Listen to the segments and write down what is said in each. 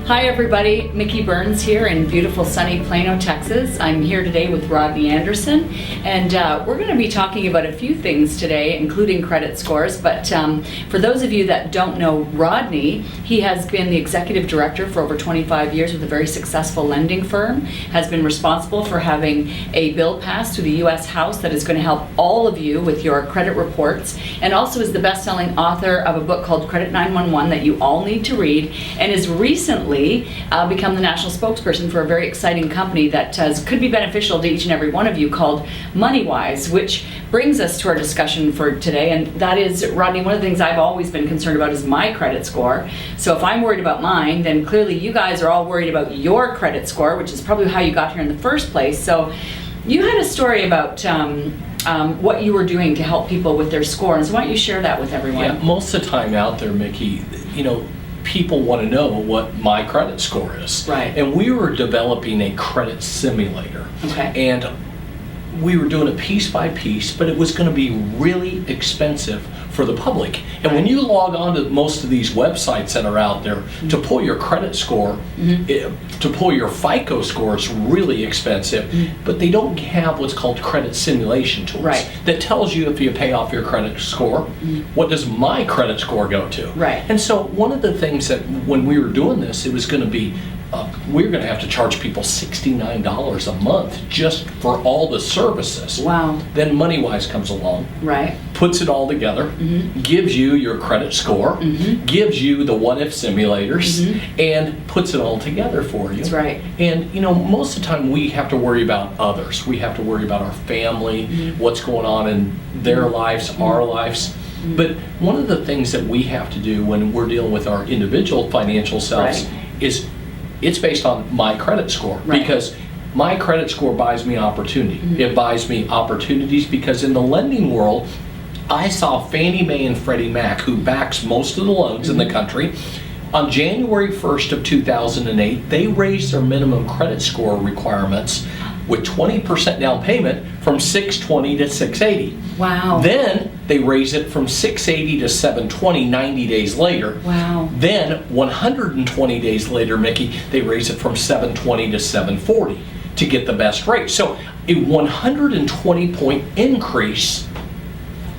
Hi everybody, Mickey Burns here in beautiful sunny Plano, Texas. I'm here today with Rodney Anderson, and we're going to be talking about a few things today, including credit scores. But for those of you that don't know Rodney, he has been the executive director for over 25 years with a very successful lending firm, has been responsible for having a bill passed through the U.S. House that is going to help all of you with your credit reports, and also is the best-selling author of a book called Credit 911 that you all need to read, and is recently become the national spokesperson for a very exciting company that could be beneficial to each and every one of you called MoneyWise, which brings us to our discussion for today. And that is, Rodney, one of the things I've always been concerned about is my credit score. So if I'm worried about mine, then clearly you guys are all worried about your credit score, which is probably how you got here in the first place. So you had a story about what you were doing to help people with their score, and so why don't you share that with everyone? Yeah, most of the time out there, Mickey, people want to know what my credit score is. Right. And we were developing a credit simulator. Okay. And we were doing it piece by piece, but it was going to be really expensive for the public. And when you log on to most of these websites that are out there, to pull your credit score, to pull your FICO score is really expensive, but they don't have what's called credit simulation tools that tells you if you pay off your credit score, what does my credit score go to? Right. And so one of the things that when we were doing this, it was going to be we're going to have to charge people $69 a month just for all the services. Wow. Then MoneyWise comes along, puts it all together, gives you your credit score, gives you the what-if simulators, and puts it all together for you. That's right. And most of the time we have to worry about others. We have to worry about our family, what's going on in their lives, our lives. But one of the things that we have to do when we're dealing with our individual financial selves is it's based on my credit score, because my credit score buys me opportunity. It buys me opportunities because in the lending world, I saw Fannie Mae and Freddie Mac, who backs most of the loans in the country, on January 1st of 2008, they raised their minimum credit score requirements with 20% down payment from 620 to 680. Wow. Then they raised it from 680 to 720 90 days later. Wow. Then 120 days later, Mickey, they raised it from 720 to 740 to get the best rate. So a 120 point increase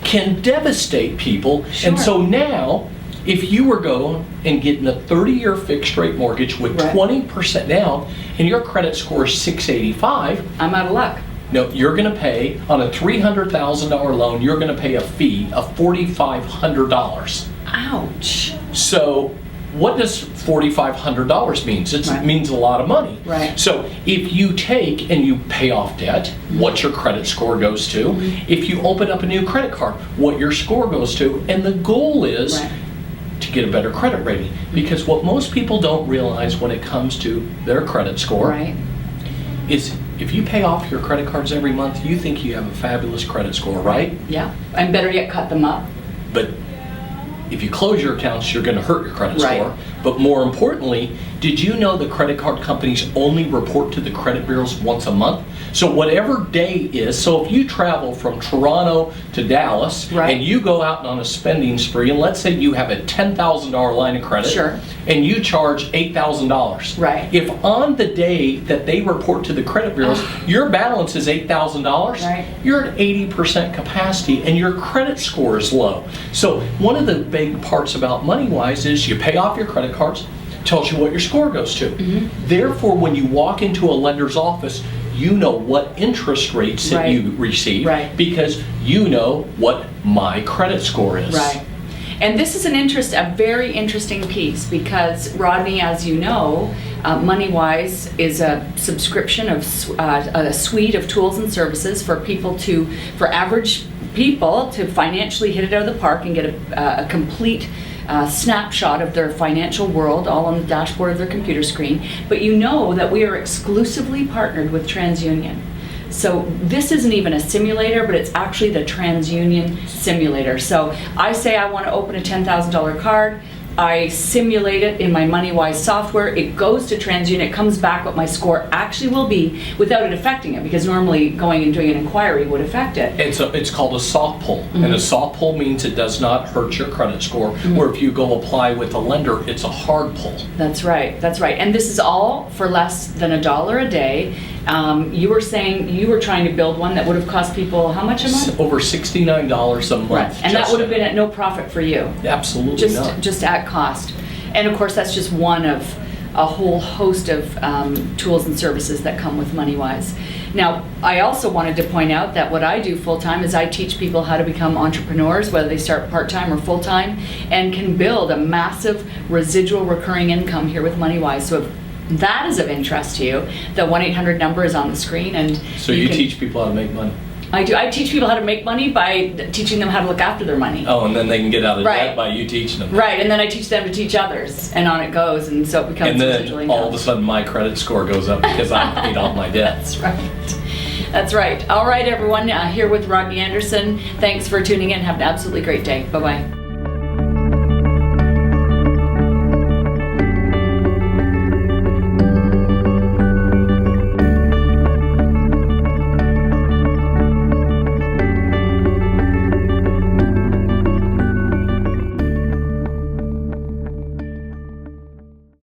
can devastate people. Sure. And so now, if you were going and getting a 30-year fixed rate mortgage with 20% down and your credit score is 685, I'm out of luck. no, you're going to pay on a $300,000 loan, you're going to pay a fee of $4,500. Ouch. So what does $4,500 mean? It means a lot of money. Right. So if you take and you pay off debt, what your credit score goes to. If you open up a new credit card, what your score goes to. And the goal is to get a better credit rating. Because what most people don't realize when it comes to their credit score is if you pay off your credit cards every month, you think you have a fabulous credit score, right? Yeah. And better yet, cut them up. But if you close your accounts, you're going to hurt your credit score. But more importantly, did you know the credit card companies only report to the credit bureaus once a month? So whatever day is, so if you travel from Toronto to Dallas and you go out on a spending spree, and let's say you have a $10,000 line of credit and you charge $8,000. If on the day that they report to the credit bureaus, your balance is $8,000, you're at 80% capacity and your credit score is low. So one of the big parts about MoneyWise is you pay off your credit cards, tells you what your score goes to. Therefore, when you walk into a lender's office, you know what interest rates that you receive because you know what my credit score is. And this is a very interesting piece because, Rodney, as you know, MoneyWise is a subscription of a suite of tools and services for average people to financially hit it out of the park and get a complete snapshot of their financial world all on the dashboard of their computer screen. But you know that we are exclusively partnered with TransUnion. So this isn't even a simulator, but it's actually the TransUnion simulator. So I say I want to open a $10,000 card. I simulate it in my MoneyWise software. It goes to TransUnion. It comes back what my score actually will be without it affecting it, because normally going and doing an inquiry would affect it. It's called a soft pull, and a soft pull means it does not hurt your credit score. Or if you go apply with a lender, it's a hard pull. That's right. That's right. And this is all for less than $1 a day. You were saying you were trying to build one that would have cost people how much a month? Over $69 a month. Right. And that would have been at no profit for you. Absolutely not. Just at cost. And of course, that's just one of a whole host of tools and services that come with MoneyWise. Now, I also wanted to point out that what I do full-time is I teach people how to become entrepreneurs, whether they start part-time or full-time, and can build a massive residual recurring income here with MoneyWise. So if that is of interest to you, the 1-800 number is on the screen. And So you teach people how to make money? I do. I teach people how to make money by teaching them how to look after their money. Oh, and then they can get out of Right. debt by you teaching them. Right, and then I teach them to teach others, and on it goes, and so it becomes And residual then income. all of a sudden my credit score goes up because I paid off my debt. That's right. That's right. All right, everyone. Here with Rodney Anderson. Thanks for tuning in. Have an absolutely great day. Bye-bye.